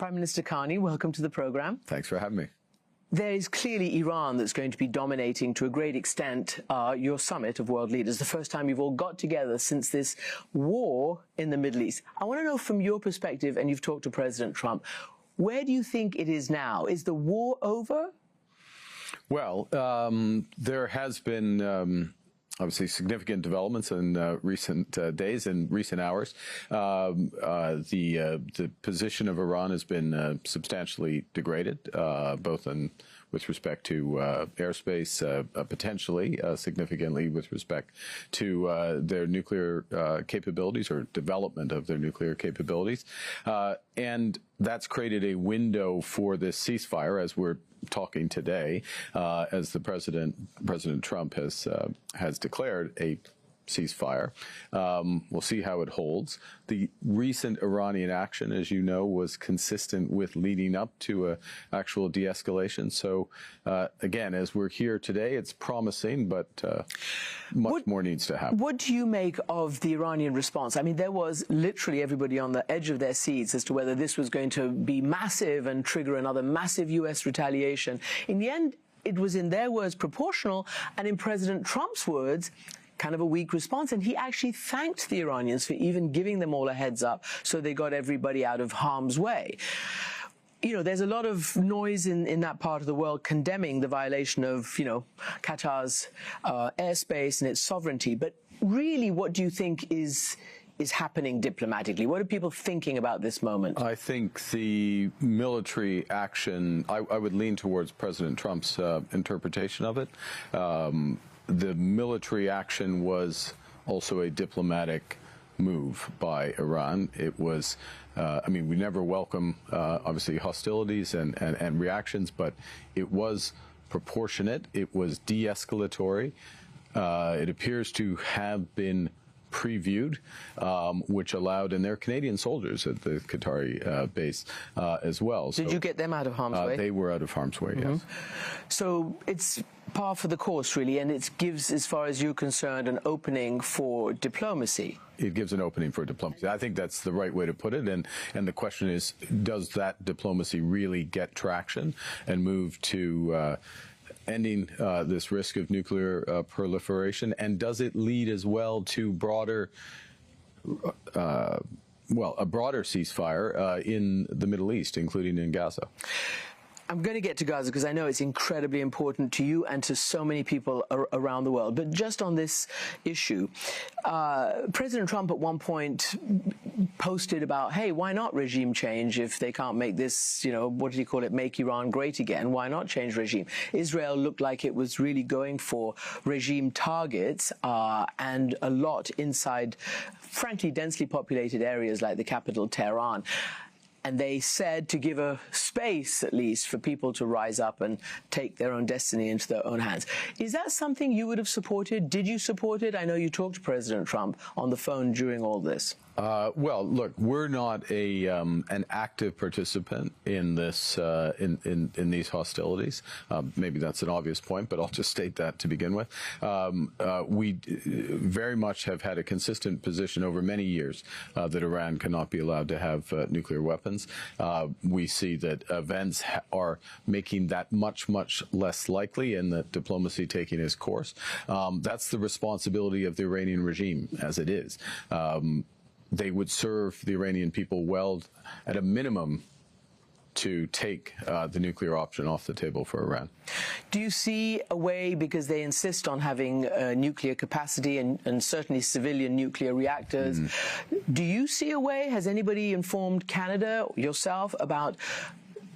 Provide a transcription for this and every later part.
Prime Minister Khani, welcome to the program. Thanks for having me. There is clearly Iran that's going to be dominating to a great extent your summit of world leaders, the first time you've all got together since this war in the Middle East. I want to know from your perspective, and you've talked to President Trump, where do you think it is now? Is the war over? Well, there has been obviously significant developments in recent days and recent hours. The position of Iran has been substantially degraded, both with respect to airspace, potentially significantly with respect to their nuclear capabilities or development of their nuclear capabilities. And that's created a window for this ceasefire, as we're talking today, as the President Trump has declared a ceasefire. We'll see how it holds. The recent Iranian action, as you know, was consistent with leading up to an actual de-escalation. So, again, as we're here today, it's promising, but much more needs to happen. What do you make of the Iranian response? I mean, there was literally everybody on the edge of their seats as to whether this was going to be massive and trigger another massive U.S. retaliation. In the end, it was, in their words, proportional, and in President Trump's words, kind of a weak response. And he actually thanked the Iranians for even giving them all a heads up so they got everybody out of harm's way. You know, there's a lot of noise in that part of the world condemning the violation of, you know, Qatar's airspace and its sovereignty. But really, what do you think is happening diplomatically? What are people thinking about this moment? I think the military action, I would lean towards President Trump's interpretation of it. The military action was also a diplomatic move by Iran. It was, I mean, we never welcome, obviously, hostilities and reactions, but it was proportionate. It was de-escalatory. It appears to have been previewed, which allowed, and they're Canadian soldiers at the Qatari base as well. Did you get them out of harm's way? They were out of harm's way, yes. So it's par for the course, really, and it gives, as far as you're concerned, an opening for diplomacy. It gives an opening for diplomacy. I think that's the right way to put it. And the question is, does that diplomacy really get traction and move to ending this risk of nuclear proliferation? And does it lead as well to broader, a broader ceasefire in the Middle East, including in Gaza? I'm going to get to Gaza because I know it's incredibly important to you and to so many people around the world. But just on this issue, President Trump at one point posted about, hey, why not regime change if they can't make this, you know, what did he call it, make Iran great again? Why not change regime? Israel looked like it was really going for regime targets and a lot inside, frankly, densely populated areas like the capital, Tehran. And they said to give a space, at least, for people to rise up and take their own destiny into their own hands. Is that something you would have supported? Did you support it? I know you talked to President Trump on the phone during all this. Well, look, we're not an active participant in this in these hostilities. Maybe that's an obvious point, but I'll just state that to begin with. We very much have had a consistent position over many years that Iran cannot be allowed to have nuclear weapons. We see that events are making that much less likely, and that diplomacy taking its course. That's the responsibility of the Iranian regime, as it is. They would serve the Iranian people well, at a minimum, to take the nuclear option off the table for Iran. Do you see a way, because they insist on having nuclear capacity and certainly civilian nuclear reactors, do you see a way, has anybody informed Canada, or yourself, about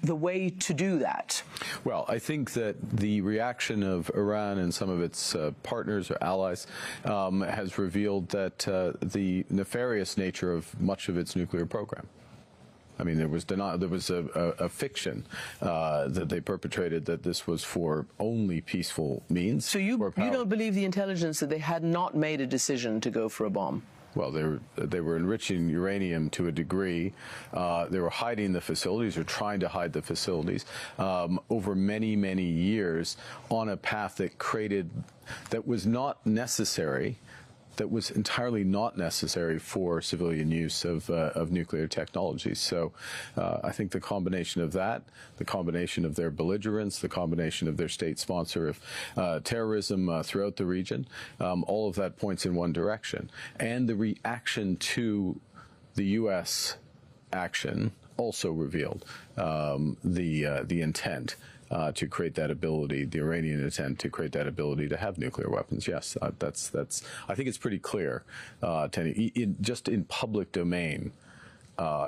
the way to do that? Well, I think that the reaction of Iran and some of its partners or allies has revealed that the nefarious nature of much of its nuclear program. I mean, there was a fiction that they perpetrated that this was for only peaceful means. So you don't believe the intelligence that they had not made a decision to go for a bomb? Well, they were enriching uranium to a degree. They were hiding the facilities, or trying to hide the facilities, over many, many years on a path that was not necessary that was entirely not necessary for civilian use of nuclear technology. So I think the combination of that, the combination of their belligerence, the combination of their state sponsor of terrorism throughout the region, all of that points in one direction. And the reaction to the U.S. action also revealed the intent to create that ability, the Iranian intent to create that ability to have nuclear weapons. Yes, that's. I think it's pretty clear, just in public domain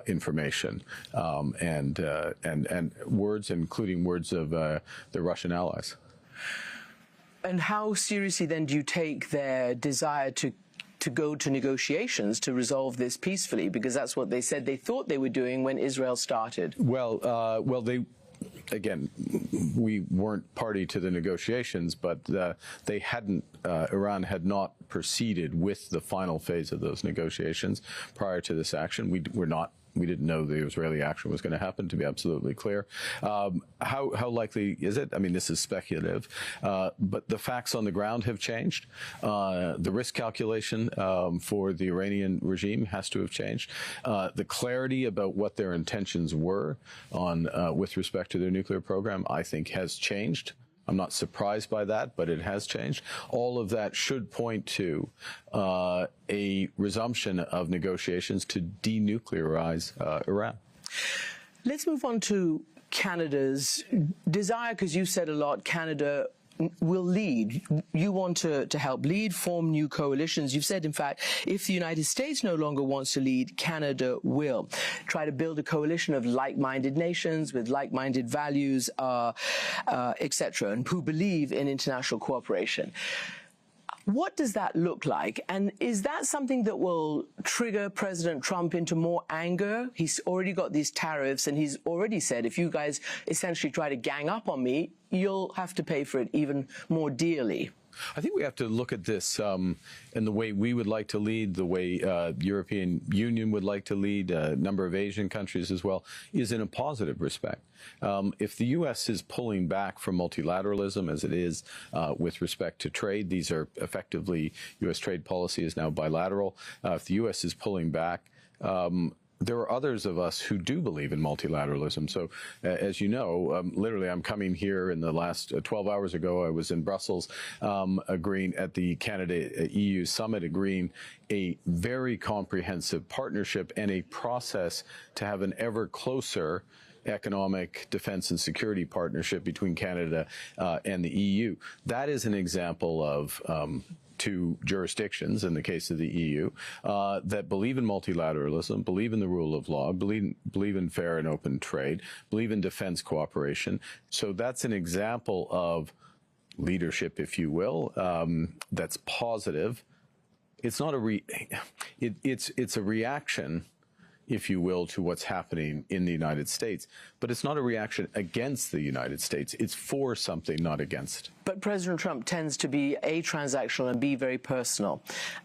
information and words, including words of the Russian allies. And how seriously then do you take their desire to go to negotiations to resolve this peacefully? Because that's what they said they thought they were doing when Israel started. Well, again, we weren't party to the negotiations, but they hadn't. Iran had not proceeded with the final phase of those negotiations prior to this action. We didn't know the Israeli action was going to happen, to be absolutely clear. How likely is it? I mean, this is speculative, but the facts on the ground have changed. The risk calculation for the Iranian regime has to have changed. The clarity about what their intentions were on with respect to their nuclear program, I think, has changed. I'm not surprised by that, but it has changed. All of that should point to a resumption of negotiations to denuclearize Iran. Let's move on to Canada's desire, because you said a lot, Canada will lead. You want to help lead, form new coalitions. You've said, in fact, if the United States no longer wants to lead, Canada will. Try to build a coalition of like-minded nations with like-minded values, etc., and who believe in international cooperation. What does that look like? And is that something that will trigger President Trump into more anger? He's already got these tariffs, and he's already said, if you guys essentially try to gang up on me, you'll have to pay for it even more dearly. I think we have to look at this in the way we would like to lead, the way European Union would like to lead, a number of Asian countries as well, is in a positive respect. If the U.S. is pulling back from multilateralism, as it is with respect to trade, these are effectively, U.S. trade policy is now bilateral. If the U.S. is pulling back, there are others of us who do believe in multilateralism. So, as you know, literally, I'm coming here in the last 12 hours ago. I was in Brussels agreeing at the Canada-EU summit, agreeing a very comprehensive partnership and a process to have an ever closer economic, defense, and security partnership between Canada and the EU. That is an example of two jurisdictions, in the case of the EU, that believe in multilateralism, believe in the rule of law, believe in fair and open trade, believe in defense cooperation. So that's an example of leadership, if you will, that's positive. It's not it's a reaction, if you will, to what's happening in the United States. But it's not a reaction against the United States. It's for something, not against. But President Trump tends to be A, transactional, and B, very personal.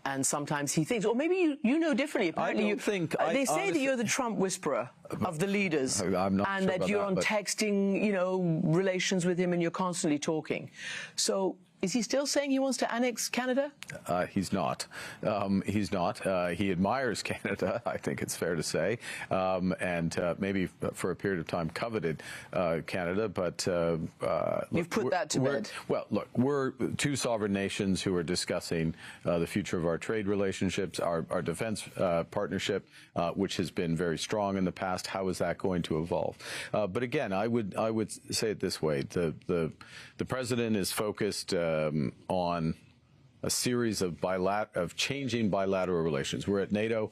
And sometimes he thinks, or maybe you know differently. Apparently, I don't think. They say that you're the Trump whisperer of the leaders. I'm not and sure that you're on texting, relations with him, and you're constantly talking. So, is he still saying he wants to annex Canada? He's not. He's not. He admires Canada, I think it's fair to say, and maybe for a period of time coveted Canada. But you've put that to bed. Well, look, we're two sovereign nations who are discussing the future of our trade relationships, our defense partnership, which has been very strong in the past. How is that going to evolve? But again, I would say it this way: the president is focused on a series of changing bilateral relations. We're at NATO.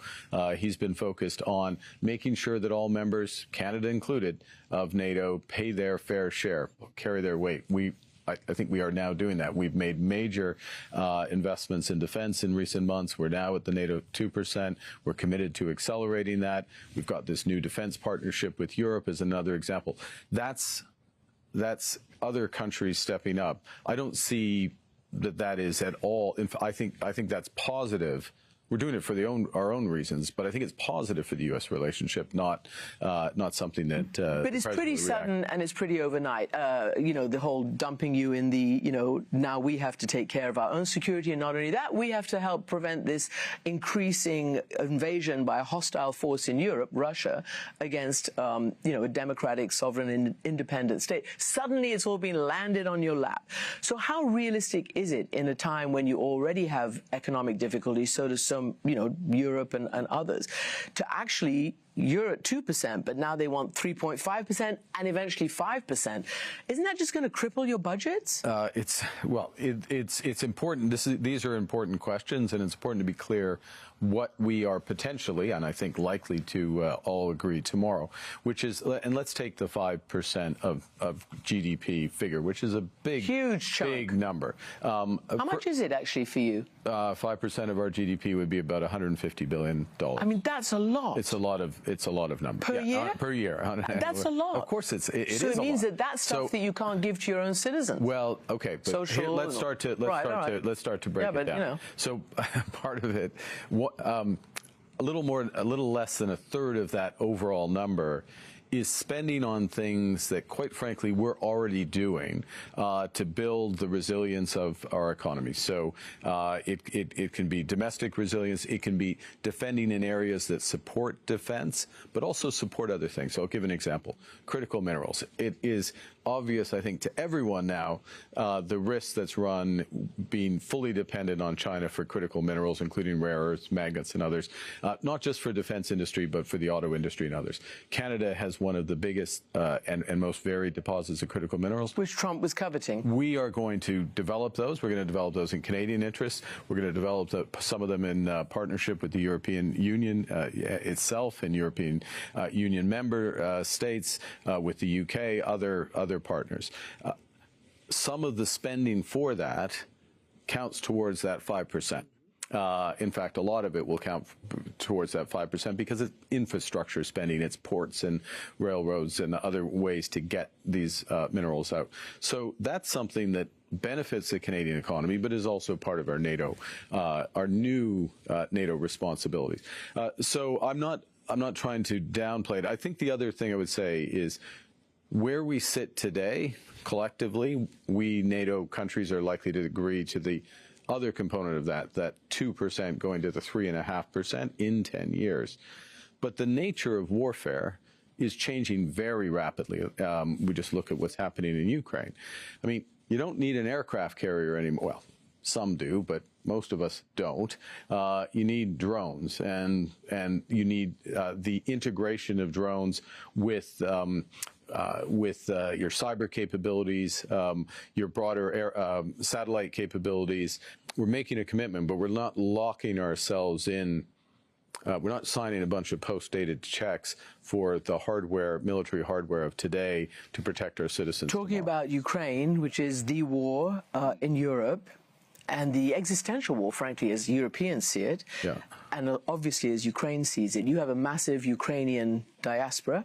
He's been focused on making sure that all members, Canada included, of NATO pay their fair share, carry their weight. I think we are now doing that. We've made major investments in defense in recent months. We're now at the NATO 2%. We're committed to accelerating that. We've got this new defense partnership with Europe as another example. That's other countries stepping up. I don't see that is at all. I think that's positive we're doing it for our own reasons, but I think it's positive for the U.S. relationship, not something that. But it's pretty sudden and it's pretty overnight. The whole dumping you in the, now we have to take care of our own security, and not only that, we have to help prevent this increasing invasion by a hostile force in Europe, Russia, against a democratic, sovereign, and independent state. Suddenly, it's all been landed on your lap. So how realistic is it in a time when you already have economic difficulties? So does Europe and others, to actually, you're at 2%, but now they want 3.5% and eventually 5%. Isn't that just going to cripple your budgets? It's important. These are important questions, and it's important to be clear what we are potentially, and I think likely to all agree tomorrow, which is, and let's take the 5% of GDP figure, which is a huge chunk. Big number. How much is it actually for you? 5% of our GDP would be about $150 billion. I mean, that's a lot. It's a lot of numbers. Per year? Per year. That's a lot. Of course, it is. So it means that's stuff that you can't give to your own citizens. Well, okay, but here, let's start to break it down. So part of it, a little less than a third of that overall number is spending on things that, quite frankly, we're already doing to build the resilience of our economy. So it can be domestic resilience. It can be defending in areas that support defense, but also support other things. So I'll give an example. Critical minerals. It is obvious, I think, to everyone now, the risk that's run being fully dependent on China for critical minerals, including rare earths, magnets, and others, not just for defense industry, but for the auto industry and others. Canada has one of the biggest and most varied deposits of critical minerals, which Trump was coveting. We are going to develop those. We're going to develop those in Canadian interests. We're going to develop some of them in partnership with the European Union itself and European Union member states, with the UK, other partners. Some of the spending for that counts towards that 5%. In fact, a lot of it will count towards that 5% because it's infrastructure spending, it's ports and railroads and other ways to get these minerals out. So that's something that benefits the Canadian economy, but is also part of our NATO, our new NATO responsibilities. So I'm not trying to downplay it. I think the other thing I would say is where we sit today, collectively, we NATO countries are likely to agree to the other component of that 2% going to the 3.5% in 10 years. But the nature of warfare is changing very rapidly. We just look at what's happening in Ukraine. I mean, you don't need an aircraft carrier anymore. Well, some do, but most of us don't. You need drones, and you need the integration of drones with your cyber capabilities, your broader satellite capabilities. We're making a commitment, but we're not locking ourselves in. We're not signing a bunch of post-dated checks for the hardware, military hardware of today to protect our citizens. Talking about Ukraine, which is the war in Europe, and the existential war, frankly, as Europeans see it, and obviously as Ukraine sees it. You have a massive Ukrainian diaspora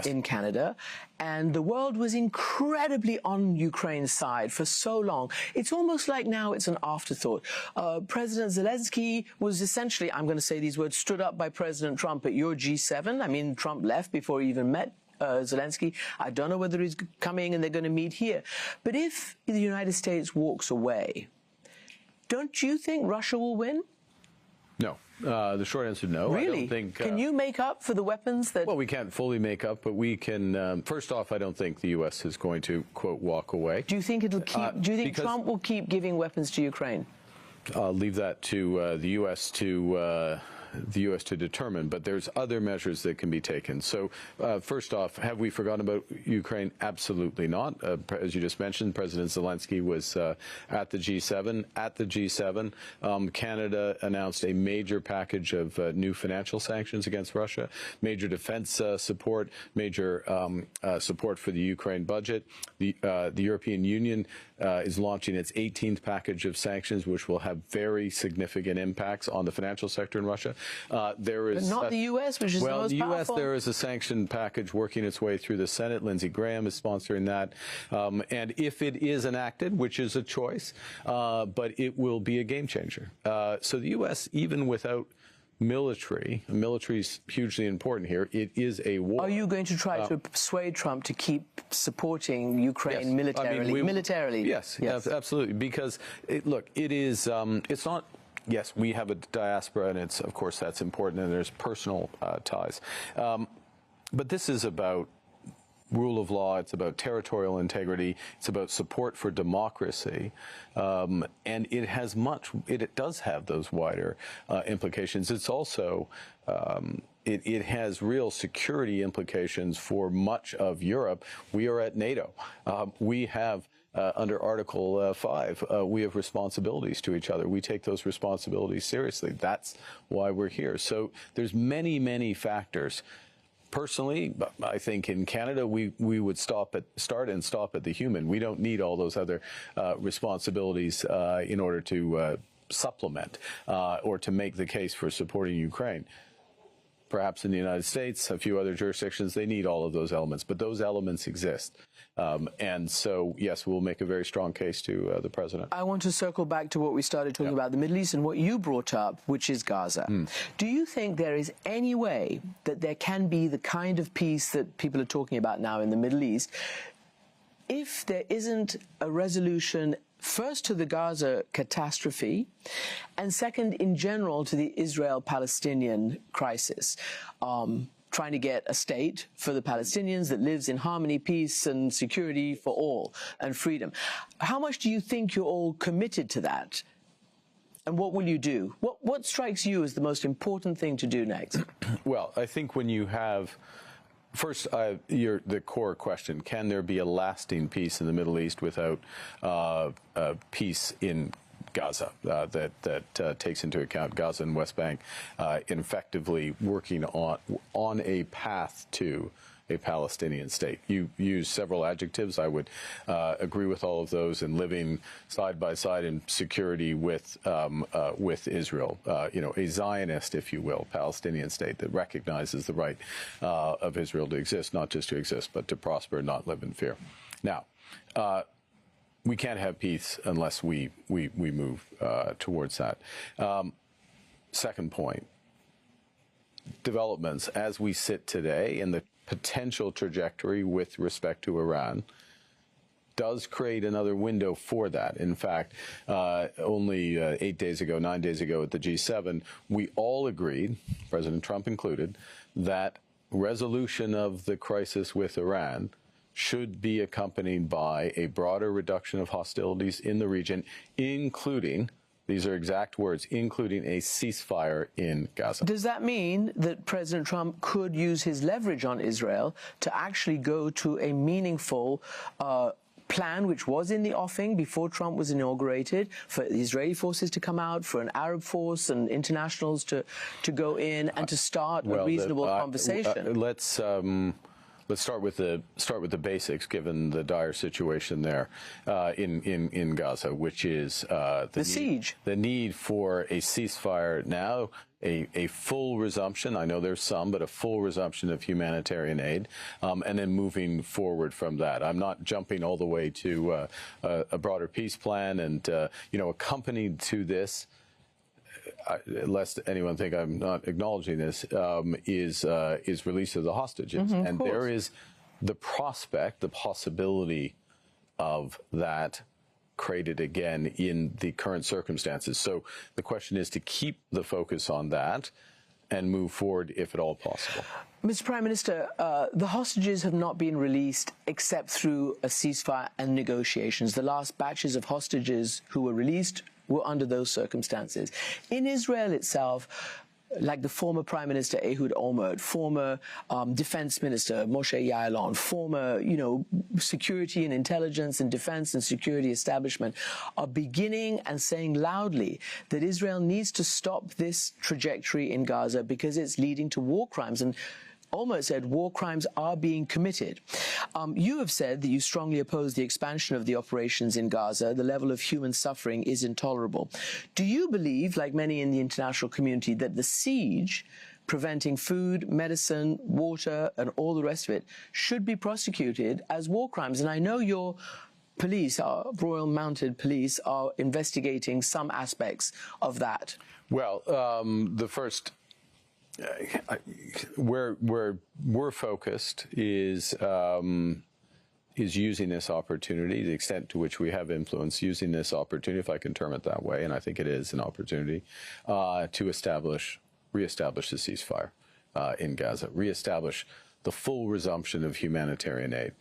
in Canada, and the world was incredibly on Ukraine's side for so long. It's almost like now it's an afterthought. President Zelensky was essentially, I'm going to say these words, stood up by President Trump at your G7. I mean, Trump left before he even met Zelensky. I don't know whether he's coming and they're going to meet here. But if the United States walks away, don't you think Russia will win? No. The short answer, no. Really? I don't think, can you make up for the weapons that... Well, we can't fully make up, but we can... first off, I don't think the U.S. is going to, quote, walk away. Do you think it'll keep... do you think Trump will keep giving weapons to Ukraine? I'll leave that to the U.S. to determine, but there's other measures that can be taken. So first off, have we forgotten about Ukraine? Absolutely not. As you just mentioned, President Zelensky was at the G7. At the G7, Canada announced a major package of new financial sanctions against Russia, major defense support, major support for the Ukraine budget. The European Union is launching its 18th package of sanctions, which will have very significant impacts on the financial sector in Russia. There is but not the U.S., which is the most powerful. U.S. There is a sanction package working its way through the Senate. Lindsey Graham is sponsoring that, and if it is enacted, which is a choice, but it will be a game changer. So the U.S., even without military is hugely important here. It is a war. Are you going to try to persuade Trump to keep supporting Ukraine militarily? Yes, absolutely. Because, look, it is, it's not, yes, we have a diaspora, and it's, of course, that's important, and there's personal ties. But this is about rule of law, it's about territorial integrity, it's about support for democracy, and it does have those wider implications. It's also, it has real security implications for much of Europe. We are at NATO. We have under Article 5, we have responsibilities to each other. We take those responsibilities seriously. That's why we're here. So there's many, many factors. Personally, I think in Canada, we would start and stop at the human. We don't need all those other responsibilities in order to supplement or to make the case for supporting Ukraine. Perhaps in the United States, a few other jurisdictions, they need all of those elements, but those elements exist. And so, yes, we'll make a very strong case to the president. I want to circle back to what we started talking about, the Middle East, and what you brought up, which is Gaza. Do you think there is any way that there can be the kind of peace that people are talking about now in the Middle East if there isn't a resolution, first to the Gaza catastrophe, and second, in general, to the Israel-Palestinian crisis? Trying to get a state for the Palestinians that lives in harmony, peace, and security for all, and freedom. How much do you think you're all committed to that? And what will you do? What strikes you as the most important thing to do next? Well, I think when you have... First, the core question, can there be a lasting peace in the Middle East without peace in Gaza that takes into account Gaza and West Bank effectively working on a path to a Palestinian state? You use several adjectives. I would agree with all of those, and living side by side in security with Israel, a Zionist, if you will, Palestinian state that recognizes the right of Israel to exist, not just to exist, but to prosper and not live in fear. Now, we can't have peace unless we move towards that. Second point, developments as we sit today and the potential trajectory with respect to Iran does create another window for that. In fact, only 9 days ago at the G7, we all agreed, President Trump included, that resolution of the crisis with Iran should be accompanied by a broader reduction of hostilities in the region, including, these are exact words, including a ceasefire in Gaza. Does that mean that President Trump could use his leverage on Israel to actually go to a meaningful plan, which was in the offing before Trump was inaugurated, for the Israeli forces to come out, for an Arab force and internationals to go in and to start a reasonable conversation? Let's start with the basics, given the dire situation there in Gaza, which is the siege, the need for a ceasefire now, a full resumption. I know there's some, but a full resumption of humanitarian aid, and then moving forward from that. I'm not jumping all the way to a broader peace plan, and accompanied to this, lest anyone think I'm not acknowledging this, is release of the hostages. And there is the prospect, the possibility of that created again in the current circumstances. So the question is to keep the focus on that and move forward if at all possible. Mr. Prime Minister, the hostages have not been released except through a ceasefire and negotiations. The last batches of hostages who were released were under those circumstances. In Israel itself, like the former Prime Minister Ehud Olmert, former Defense Minister Moshe Ya'alon, former, security and intelligence and defense and security establishment are beginning and saying loudly that Israel needs to stop this trajectory in Gaza because it's leading to war crimes. And almost said war crimes are being committed. You have said that you strongly oppose the expansion of the operations in Gaza. The level of human suffering is intolerable. Do you believe, like many in the international community, that the siege, preventing food, medicine, water, and all the rest of it, should be prosecuted as war crimes? And I know your police, our Royal Mounted Police, are investigating some aspects of that. Well, the first, where we're focused is using this opportunity, the extent to which we have influence, using this opportunity, if I can term it that way, and I think it is an opportunity, to reestablish the ceasefire in Gaza, reestablish the full resumption of humanitarian aid.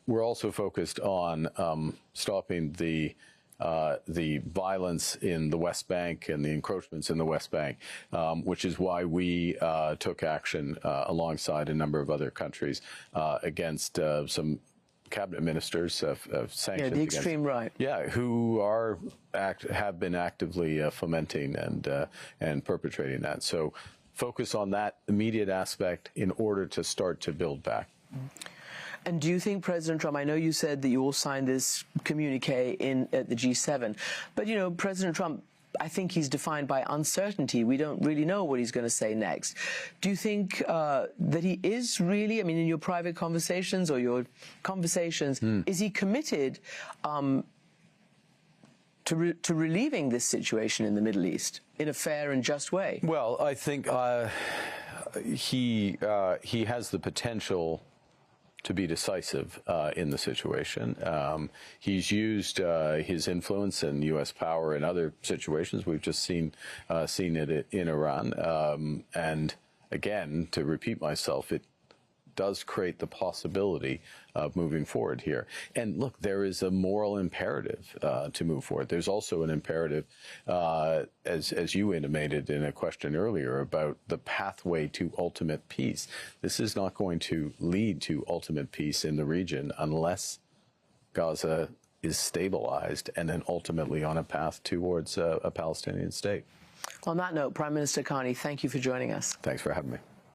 We're also focused on stopping the violence in the West Bank and the encroachments in the West Bank, which is why we took action alongside a number of other countries against some cabinet ministers of sanctions. Yeah, the extreme right. Yeah, who have been actively fomenting and perpetrating that. So focus on that immediate aspect in order to start to build back. And do you think President Trump, I know you said that you all signed this communique at the G7, but, you know, President Trump, I think he's defined by uncertainty. We don't really know what he's going to say next. Do you think that he is really, I mean, in your private conversations or your conversations, is he committed to relieving this situation in the Middle East in a fair and just way? Well, I think he has the potential to be decisive in the situation. He's used his influence and U.S. power in other situations. We've just seen it in Iran. And again, to repeat myself, it does create the possibility of moving forward here. And look, there is a moral imperative to move forward. There's also an imperative, as you intimated in a question earlier, about the pathway to ultimate peace. This is not going to lead to ultimate peace in the region unless Gaza is stabilized and then ultimately on a path towards a Palestinian state. On that note, Prime Minister Carney, thank you for joining us. Thanks for having me.